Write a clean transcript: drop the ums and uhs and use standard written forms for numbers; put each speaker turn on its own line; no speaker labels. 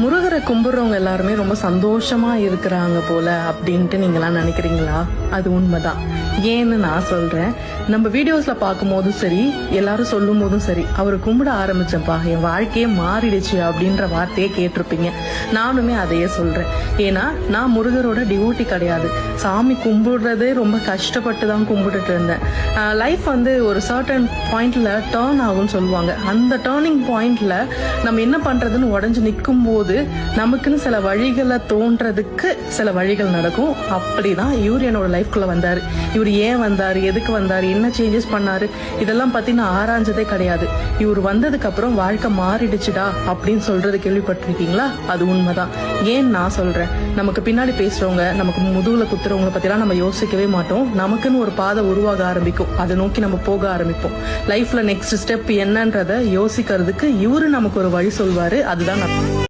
முருகரை கும்பிடுறவங்க எல்லாருமே ரொம்ப சந்தோஷமா இருக்கிறாங்க போல அப்படின்ட்டு நீங்களாம் நினைக்கிறீங்களா? அது உண்மைதான். ஏன்னு நான் சொல்றேன். நம்ம வீடியோஸ்ல பார்க்கும் போதும் சரி, எல்லாரும் சொல்லும் போதும் சரி, அவரை கும்பிட ஆரம்பிச்சப்பா என் வாழ்க்கையே மாறிடுச்சு அப்படின்ற வார்த்தையே கேட்டிருப்பீங்க. நானுமே அதையே சொல்றேன். ஏன்னா நான் முருகரோட டிவோட்டி கிடையாது. சாமி கும்பிடுறதே ரொம்ப கஷ்டப்பட்டு தான் கும்பிட்டுட்டு இருந்தேன். லைஃப் வந்து ஒரு சர்டன் பாயிண்ட்ல டேர்ன் ஆகும்னு சொல்லுவாங்க. அந்த டேர்னிங் பாயிண்ட்ல நம்ம என்ன பண்றதுன்னு உடஞ்சு நிற்கும் போது நமக்குன்னு சில வழிகளை தோன்றதுக்கு சில வழிகள் நடக்கும். அப்படிதான் இவர் என்னோட லைஃப்குள்ள வந்தாரு. இவர் ஏன் வந்தாரு, எதுக்கு வந்தாரு, என்ன சேஞ்சஸ் பண்ணாரு, இதெல்லாம் பத்தி நான் ஆராய்ஞ்சதே கிடையாது. இவர் வந்ததுக்கு அப்புறம் வாழ்க்கை மாறிடுச்சுடா அப்படின்னு சொல்றது கேள்விப்பட்டிருக்கீங்களா? அது உண்மைதான். ஏன் நான் சொல்றேன், நமக்கு பின்னாடி பேசுறவங்க, நமக்கு முதுகுல குத்துறவங்களை பத்திலாம் நம்ம யோசிக்கவே மாட்டோம். நமக்குன்னு ஒரு பாதை உருவாக ஆரம்பிக்கும். அதை நோக்கி நம்ம போக ஆரம்பிப்போம். லைஃப்ல நெக்ஸ்ட் ஸ்டெப் என்னன்றத யோசிக்கிறதுக்கு இவரு நமக்கு ஒரு வழி சொல்வாரு. அதுதான்